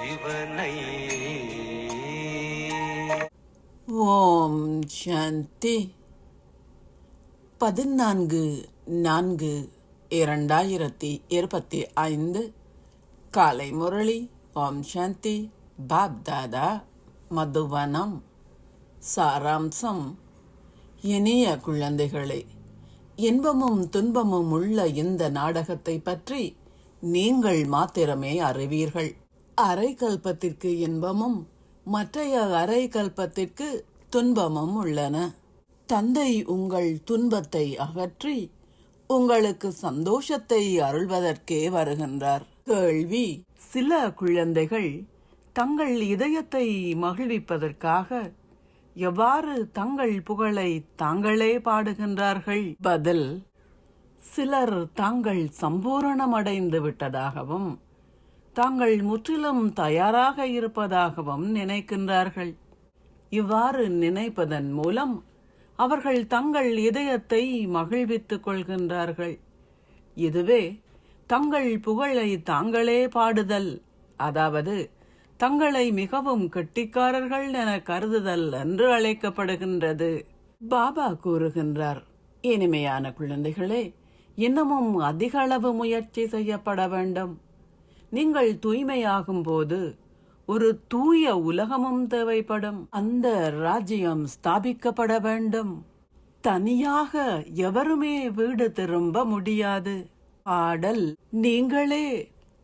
சிவனை. ஓம் சாந்தி. 14/4/2025 காலை முரளி. ஓம் சாந்தி. பாப் தாதா, மதுவனம். சாராம்சம். இனிய குழந்தைகளே, இன்பமும் துன்பமும் உள்ள இந்த நாடகத்தை பற்றி நீங்கள் மாத்திரமே அறிவீர்கள். அரை கல்பத்திற்கு இன்பமும் மற்றைய அரை கல்பத்திற்கு துன்பமும் உள்ளன. தந்தை உங்கள் துன்பத்தை அகற்றி உங்களுக்கு சந்தோஷத்தை அருள்வதற்கே வருகின்றார். கேள்வி: சில குழந்தைகள் தங்கள் இதயத்தை மகிழ்விப்பதற்காக எவ்வாறு தங்கள் புகழை தாங்களே பாடுகின்றார்கள்? பதில்: சிலர் தாங்கள் சம்பூரணமடைந்து விட்டதாகவும் தாங்கள் முற்றிலும் தயாராக இருப்பதாகவும் நினைக்கின்றார்கள். இவ்வாறு நினைப்பதன் மூலம் அவர்கள் தங்கள் இதயத்தை மகிழ்வித்துக் கொள்கின்றார்கள். இதுவே தங்கள் புகழை தாங்களே பாடுதல், அதாவது தங்களை மிகவும் கெட்டிக்காரர்கள் என கருதுதல் என்று அழைக்கப்படுகின்றது. பாபா கூறுகின்றார், இனிமையான குழந்தைகளே, இன்னமும் அதிக அளவு முயற்சி செய்யப்பட வேண்டும். நீங்கள் தூய்மையாகும் போது ஒரு தூய உலகமும் தேவைப்படும். அந்த ராஜ்யம் ஸ்தாபிக்கப்பட வேண்டும். தனியாக எவருமே வீடு திரும்ப முடியாது. பாடல்: நீங்களே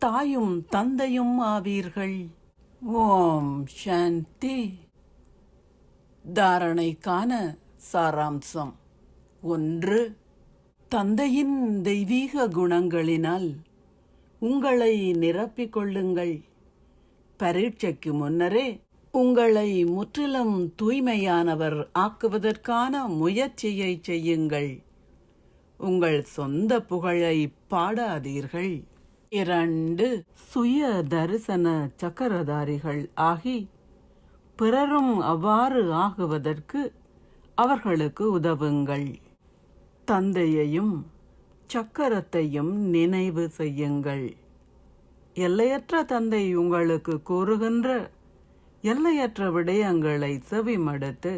தாயும் தந்தையும் ஆவீர்கள். ஓம் சாந்தி. தாரணைக்கான சாராம்சம். 1. தந்தையின் தெய்வீக குணங்களினால் உங்களை நிரப்பிக் கொள்ளுங்கள். பரீட்சைக்கு முன்னரே உங்களை முற்றிலும் தூய்மையானவர் ஆக்குவதற்கான முயற்சியை செய்யுங்கள். உங்கள் சொந்த புகழை பாடாதீர்கள். 2. சுய தரிசன சக்கரதாரிகள் ஆகி பிறரும் அவ்வாறு ஆகுவதற்கு அவர்களுக்கு உதவுங்கள். தந்தையையும் சக்கரத்தையும் நினைவு செய்யுங்கள். எல்லையற்ற தந்தை உங்களுக்கு கூறுகின்ற எல்லையற்ற விடயங்களை செவிமடுத்து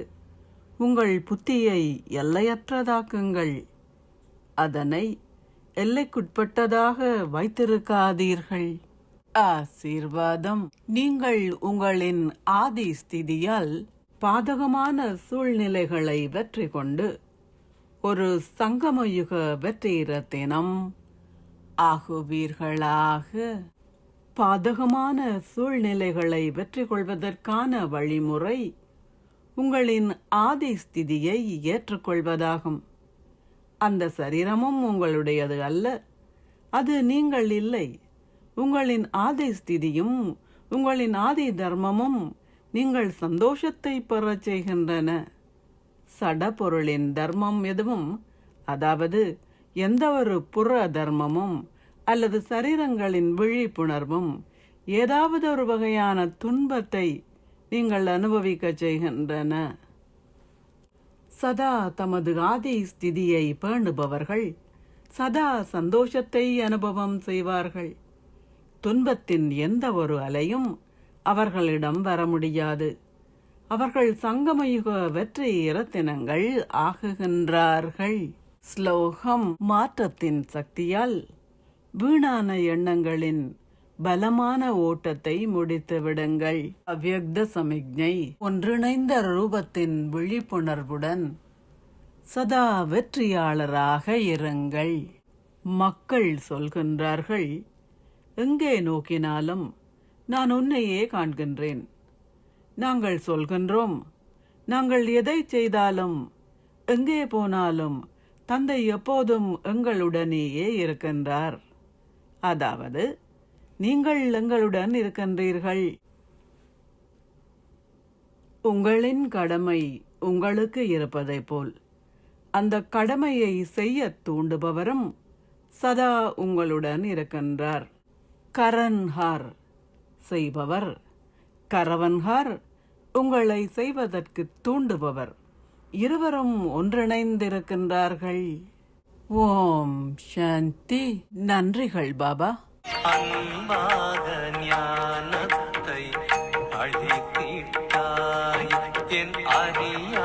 உங்கள் புத்தியை எல்லையற்றதாக்குங்கள். அதனை எல்லைக்குட்பட்டதாக வைத்திருக்காதீர்கள். ஆசீர்வாதம். நீங்கள் உங்களின் ஆதி ஸ்திதியால் பாதகமான சூழ்நிலைகளை வெற்றி கொண்டு ஒரு சங்கமயுக வெற்றி ரத்தினம் ஆகுவீர்களாக. பாதகமான சூழ்நிலைகளை வெற்றி கொள்வதற்கான வழிமுறை உங்களின் ஆதி ஸ்திதியை ஏற்றுக்கொள்வதாகும். அந்த சரீரமும் உங்களுடையது அல்ல, அது நீங்கள் இல்லை. உங்களின் ஆதி ஸ்திதியும் உங்களின் ஆதி தர்மமும் நீங்கள் சந்தோஷத்தை பெறச் செய்கின்றன. சடப்பொருளின் தர்மம் எதுவும், அதாவது எந்த ஒரு புற தர்மமும் அல்லது சரீரங்களின் விழிப்புணர்வும் ஏதாவது ஒரு வகையான துன்பத்தை நீங்கள் அனுபவிக்க செய்கின்றன. சதா தமது ஆதி ஸ்திதியை பேணுபவர்கள் சதா சந்தோஷத்தை அனுபவம் செய்வார்கள். துன்பத்தின் எந்த ஒரு அலையும் அவர்களிடம் வர முடியாது. அவர்கள் சங்கமயுக வெற்றி இரத்தினங்கள் ஆகுகின்றார்கள். ஸ்லோகம். மாற்றத்தின் சக்தியால் வீணான எண்ணங்களின் பலமான ஓட்டத்தை முடித்து விடுங்கள். அவ்யக்த சமிக்ஞை. ஒன்றிணைந்த ரூபத்தின் விழிப்புணர்வுடன் சதா வெற்றியாளராக இருங்கள். மக்கள் சொல்கின்றார்கள், எங்கே நோக்கினாலும் நான் உன்னையே காண்கின்றேன். நாங்கள் சொல்கின்றோம், நாங்கள் எதை செய்தாலும் எங்கே போனாலும் தந்தை எப்போதும் எங்களுடனேயே இருக்கின்றார். அதாவது நீங்கள் எங்களுடன் இருக்கின்றீர்கள். உங்களின் கடமை உங்களுக்கு இருப்பதை போல் அந்த கடமையை செய்ய தூண்டுபவரும் சதா உங்களுடன் இருக்கின்றார். கரன்ஹார் செய்பவர், கரவன்ஹார் உங்களை செய்வதற்கு தூண்டுபவர், இருவரும் ஒன்றிணைந்திருக்கின்றார்கள். ஓம் சாந்தி. நன்றிகள் பாபா. அன்பாக ஞானத்தை என் அறியா